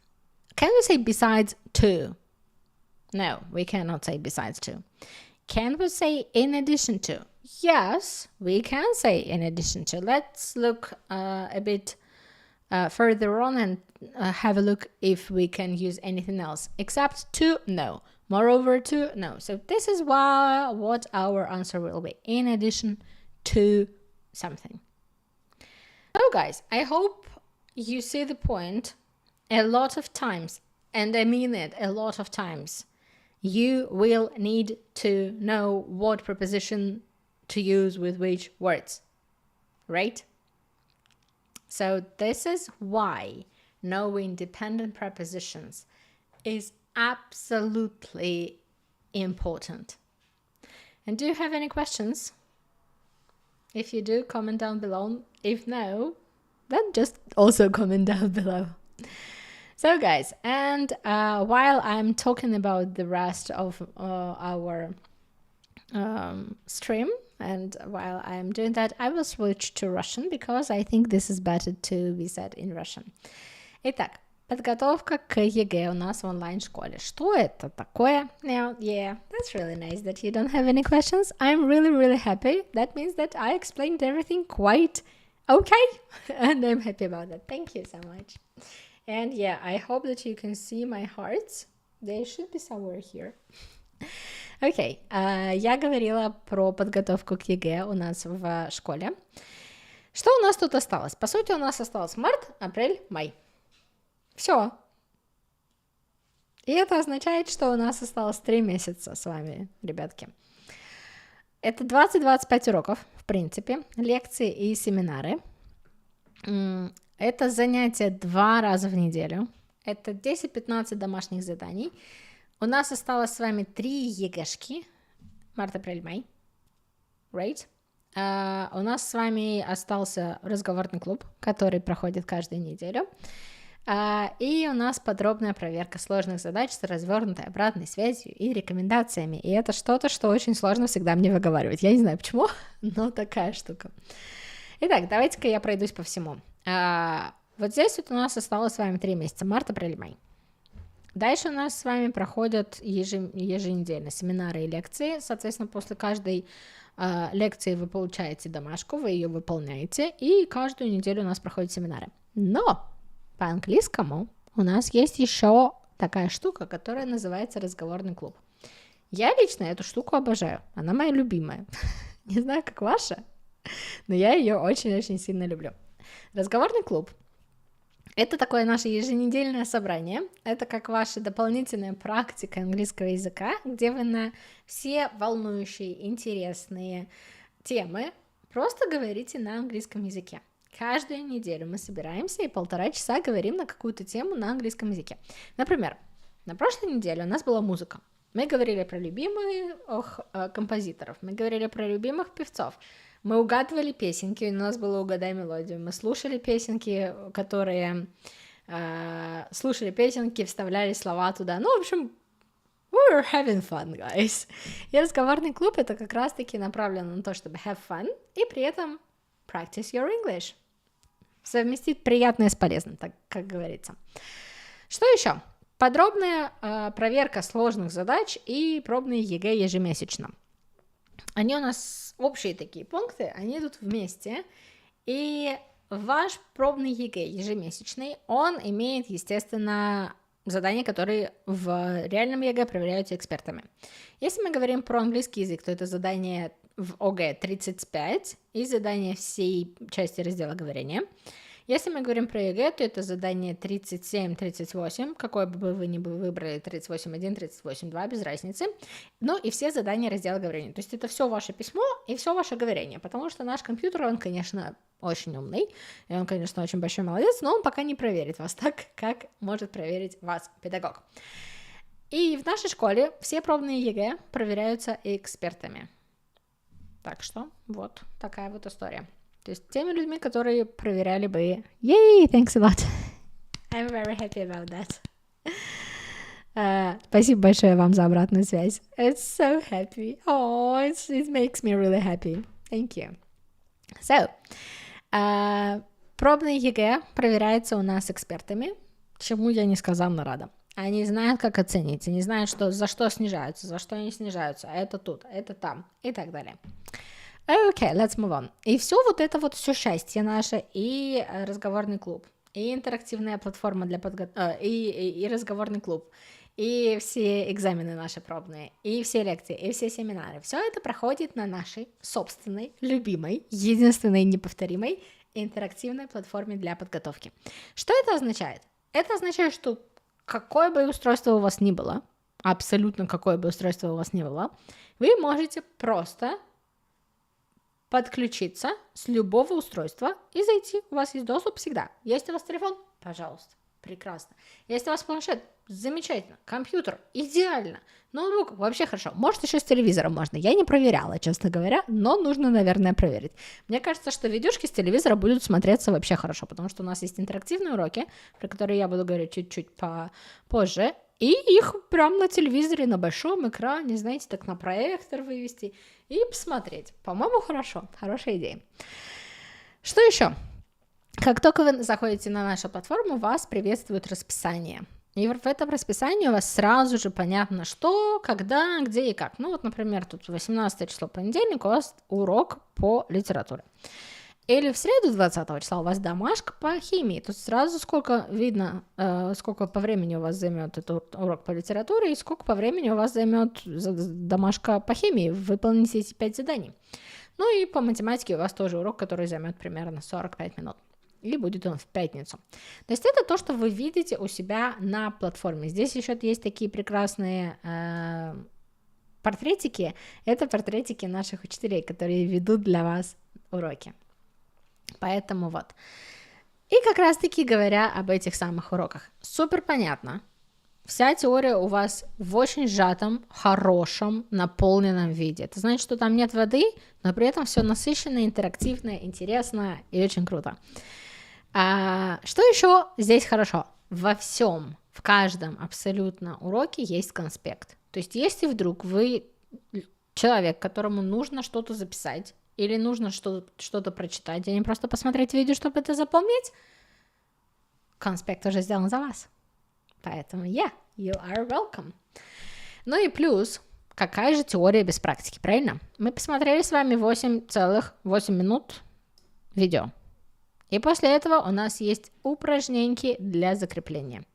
A: Can we say besides to? No, we cannot say besides to. Can we say in addition to? Yes, we can say in addition to. Let's look a bit further on and have a look if we can use anything else. Except to? No. Moreover to? No. So this is what our answer will be. In addition to something. So guys, I hope you see the point. A lot of times, and I mean it, a lot of times, you will need to know what preposition to use with which words, right? So this is why knowing dependent prepositions is absolutely important. And do you have any questions? If you do, comment down below. If no, then just also comment down below. So guys, and while I'm talking about the rest of our stream, and while I'm doing that, I will switch to Russian, because I think this is better to be said in Russian. Итак, подготовка к ЕГЭ у нас в онлайн-школе. Что это такое? Now, yeah, that's really nice that you don't have any questions. I'm really, really happy. That means that I explained everything quite okay, and I'm happy about that. Thank you so much. And yeah, I hope that you can see my hearts. They should be somewhere here. Окей, я говорила про подготовку к ЕГЭ у нас в школе. Что у нас тут осталось? По сути, у нас осталось март, апрель, май. Все. И это означает, что у нас осталось 3 месяца с вами, ребятки. Это 20-25 уроков, в принципе, лекции и семинары. Это занятия 2 раза в неделю. Это 10-15 домашних заданий. У нас осталось с вами 3 ЕГЭшки. Март, апрель, май. Right? У нас с вами остался разговорный клуб, который проходит каждую неделю. И у нас подробная проверка сложных задач с развернутой обратной связью и рекомендациями. И это что-то, что очень сложно всегда мне выговаривать. Я не знаю почему, но такая штука. Итак, давайте-ка я пройдусь по всему. Вот здесь вот у нас осталось с вами 3 месяца. Март, апрель, май. Дальше у нас с вами проходят еженедельно семинары и лекции. Соответственно, после каждой лекции вы получаете домашку, вы ее выполняете, и каждую неделю у нас проходят семинары. Но по английскому у нас есть еще такая штука, которая называется разговорный клуб. Я лично эту штуку обожаю. Она моя любимая. Не знаю, как ваша, но я ее очень-очень сильно люблю. Разговорный клуб — это такое наше еженедельное собрание. Это как ваша дополнительная практика английского языка, где вы на все волнующие, интересные темы просто говорите на английском языке. Каждую неделю мы собираемся и 1,5 часа говорим на какую-то тему на английском языке. Например, на прошлой неделе у нас была музыка. Мы говорили про любимых композиторов, мы говорили про любимых певцов, мы угадывали песенки, у нас было «Угадай мелодию», мы слушали песенки, вставляли слова туда. Ну, в общем, we were having fun, guys. И разговорный клуб — это как раз-таки направлено на то, чтобы have fun, и при этом practice your English. Совместить приятное с полезным, так как говорится. Что еще? Подробная проверка сложных задач и пробные ЕГЭ ежемесячно. Они у нас общие такие пункты, они идут вместе, и ваш пробный ЕГЭ ежемесячный, он имеет, естественно, задания, которые в реальном ЕГЭ проверяются экспертами. Если мы говорим про английский язык, то это задание в ОГЭ 35 и задание всей части раздела говорения. Если мы говорим про ЕГЭ, то это задание 37-38, какое бы вы ни выбрали, 38.1, 38.2, без разницы. Ну и все задания раздела говорения. То есть это все ваше письмо и все ваше говорение, потому что наш компьютер, он, конечно, очень умный, и он, конечно, очень большой молодец, но он пока не проверит вас так, как может проверить вас педагог. И в нашей школе все пробные ЕГЭ проверяются экспертами. Так что вот такая вот история. То есть теми людьми, которые проверяли бы. Yay, thanks a lot. I'm very happy about that. Спасибо большое вам за обратную связь. It's so happy. Oh, it makes me really happy. Thank you. So, пробные ЕГЭ проверяются у нас экспертами, чему я несказанно рада. Они знают, как оценить, они знают, за что снижаются, за что не снижаются, а это тут, а это там и так далее. Okay, let's move on. И все вот это вот все счастье наше, и разговорный клуб, и интерактивная платформа для и разговорный клуб, и все экзамены наши пробные, и все лекции, и все семинары. Все это проходит на нашей собственной, любимой, единственной, неповторимой интерактивной платформе для подготовки. Что это означает? Это означает, что какое бы устройство у вас ни было, абсолютно какое бы устройство у вас ни было, вы можете просто подключиться с любого устройства и зайти. У вас есть доступ всегда. Есть у вас телефон? Пожалуйста. Прекрасно. Если у вас планшет, замечательно. Компьютер, идеально. Ноутбук, вообще хорошо. Может, еще с телевизором можно. Я не проверяла, честно говоря, но нужно, наверное, проверить. Мне кажется, что видюшки с телевизора будут смотреться вообще хорошо, потому что у нас есть интерактивные уроки, про которые я буду говорить чуть-чуть позже, и их прям на телевизоре, на большом экране, знаете, так на проектор вывести и посмотреть. По-моему, хорошо. Хорошая идея. Что еще? Как только вы заходите на нашу платформу, вас приветствует расписание. И в этом расписании у вас сразу же понятно, что, когда, где и как. Ну вот, например, тут 18 число понедельник у вас урок по литературе. Или в среду 20 числа у вас домашка по химии. Тут сразу сколько видно, сколько по времени у вас займет этот урок по литературе и сколько по времени у вас займет домашка по химии. Выполните эти 5 заданий. Ну и по математике у вас тоже урок, который займет примерно 45 минут. И будет он в пятницу. То есть это то, что вы видите у себя на платформе. Здесь еще есть такие прекрасные портретики. Это портретики наших учителей, которые ведут для вас уроки. Поэтому вот. И как раз-таки говоря об этих самых уроках. Супер понятно. Вся теория у вас в очень сжатом, хорошем, наполненном виде. Это значит, что там нет воды, но при этом все насыщенное, интерактивное, интересно и очень круто. Что еще здесь хорошо? Во всем, в каждом абсолютно уроке есть конспект. То есть если вдруг вы человек, которому нужно что-то записать или нужно что-то прочитать, а не просто посмотреть видео, чтобы это запомнить, конспект уже сделан за вас. Поэтому, you are welcome. Ну и плюс, какая же теория без практики, правильно? Мы посмотрели с вами 8,8 минут видео. И после этого у нас есть упражнения для закрепления.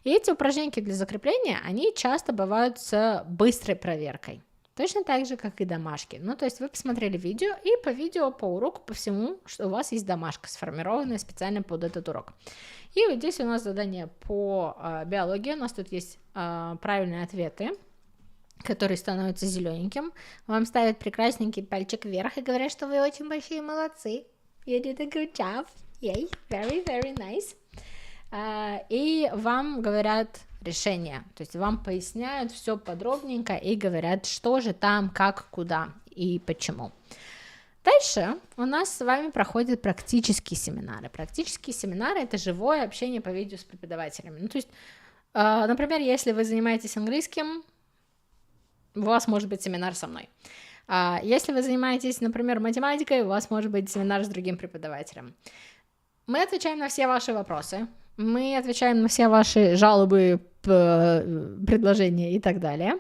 A: И эти упражнения для закрепления, они часто бывают с быстрой проверкой. Точно так же, как и домашки. Ну, то есть вы посмотрели видео, и по видео, по уроку, по всему, что у вас есть домашка, сформированная специально под этот урок. И вот здесь у нас задание по биологии. У нас тут есть правильные ответы, которые становятся зелененьким. Вам ставят прекрасненький пальчик вверх и говорят, что вы очень большие молодцы. You did a good job. Yay, very, very nice. И вам говорят решение, то есть вам поясняют все подробненько и говорят, что же там, как, куда и почему. Дальше у нас с вами проходят практические семинары. Практические семинары — это живое общение по видео с преподавателями. Ну, то есть, например, если вы занимаетесь английским, у вас может быть семинар со мной. Если вы занимаетесь, например, математикой, у вас может быть семинар с другим преподавателем. Мы отвечаем на все ваши вопросы, мы отвечаем на все ваши жалобы, предложения и так далее.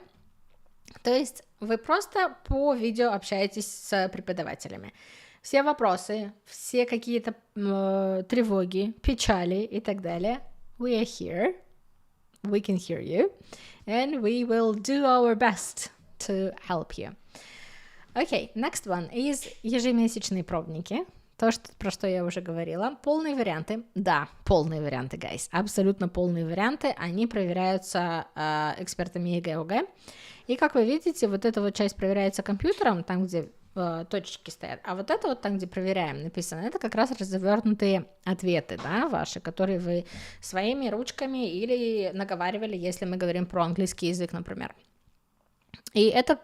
A: То есть вы просто по видео общаетесь с преподавателями. Все вопросы, все какие-то тревоги, печали и так далее. We are here, we can hear you, and we will do our best to help you. Окей, next one is ежемесячные пробники. То, про что я уже говорила. Полные варианты. Да, полные варианты, guys. Абсолютно полные варианты. Они проверяются экспертами ЕГЭ, ОГЭ. И, как вы видите, вот эта вот часть проверяется компьютером, там, где точечки стоят. А вот это вот там, где проверяем, написано, это как раз развернутые ответы, да, ваши, которые вы своими ручками или наговаривали, если мы говорим про английский язык, например. И это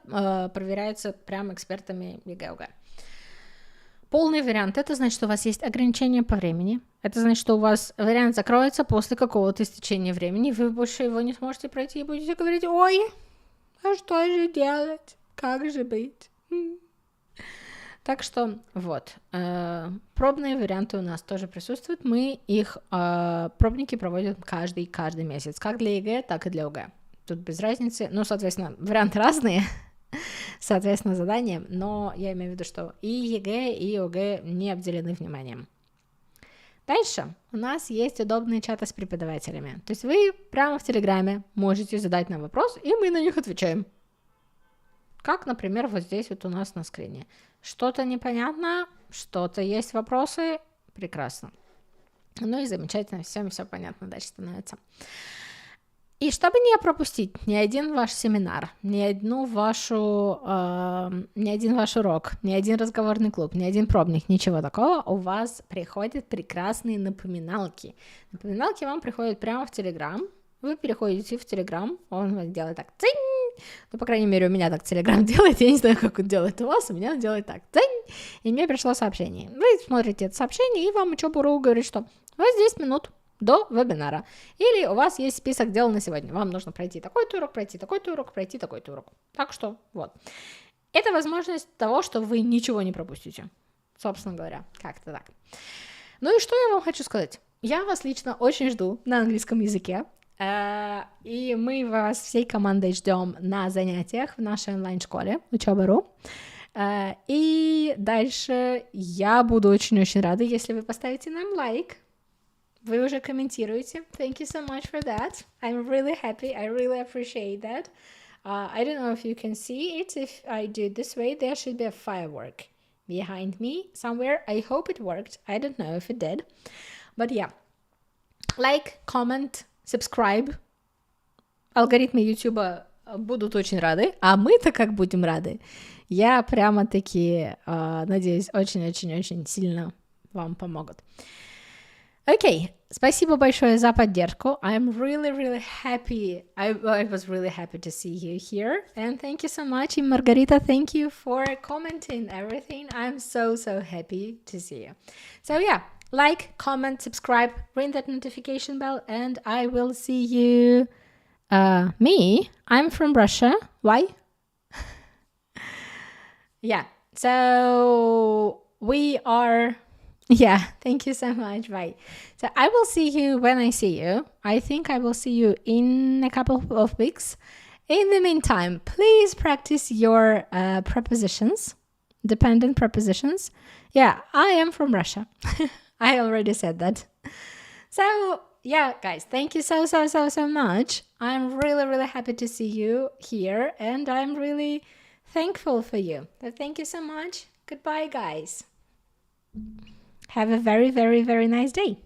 A: проверяется прямо экспертами ЕГЭ, ОГЭ. Полный вариант — это значит, что у вас есть ограничение по времени. Это значит, что у вас вариант закроется после какого-то истечения времени, вы больше его не сможете пройти и будете говорить: ой, а что же делать? Как же быть? Так что вот, пробные варианты у нас тоже присутствуют. Мы их, пробники проводим каждый месяц, как для ЕГЭ, так и для ОГЭ. Тут без разницы. Ну, соответственно, варианты разные, соответственно, задания, но я имею в виду, что и ЕГЭ, и ОГЭ не обделены вниманием. Дальше у нас есть удобные чаты с преподавателями. То есть вы прямо в Телеграме можете задать нам вопрос, и мы на них отвечаем. Как, например, вот здесь вот у нас на скрине. Что-то непонятно, что-то есть вопросы. Прекрасно. Ну и замечательно, всем все понятно дальше становится. И чтобы не пропустить ни один ваш семинар, ни один ваш урок, ни один разговорный клуб, ни один пробник, ничего такого, у вас приходят прекрасные напоминалки. Напоминалки вам приходят прямо в Telegram. Вы переходите в Telegram, он вас делает так, цинь! Ну, по крайней мере, у меня так Telegram делает, я не знаю, как он делает у вас, у меня он делает так, цинь! И мне пришло сообщение. Вы смотрите это сообщение, и вам Учёба.ру говорит, что у вас 10 минут до вебинара. Или у вас есть список дел на сегодня. Вам нужно пройти такой-то урок, пройти такой-то урок, пройти такой-то урок. Так что, вот. Это возможность того, что вы ничего не пропустите. Собственно говоря, как-то так. Ну и что я вам хочу сказать? Я вас лично очень жду на английском языке. И мы вас всей командой ждем на занятиях в нашей онлайн-школе Учёба.ру. И дальше я буду очень-очень рада, если вы поставите нам лайк. Вы уже комментируете. Thank you so much for that. I'm really happy. I really appreciate that. I don't know if you can see it. If I do it this way, there should be a firework behind me somewhere. I hope it worked. I don't know if it did. But yeah. Like, comment, subscribe. Алгоритмы YouTube будут очень рады. А мы-то как будем рады? Я прямо-таки, надеюсь, очень-очень-очень сильно вам помогут. Окей, спасибо большое за поддержку. I'm really, really happy. I was really happy to see you here. And thank you so much. And Margarita, thank you for commenting everything. I'm so, so happy to see you. So yeah, like, comment, subscribe, ring that notification bell, and I will see you. Me, I'm from Russia. Why? Yeah, so we are... Yeah, thank you so much. Bye. So I will see you when I see you. I think I will see you in a couple of weeks. In the meantime, please practice your prepositions, dependent prepositions. Yeah, I am from Russia. I already said that. So, yeah, guys, thank you so much. I'm really, really happy to see you here, and I'm really thankful for you. So thank you so much. Goodbye, guys. Have a very, very, very nice day.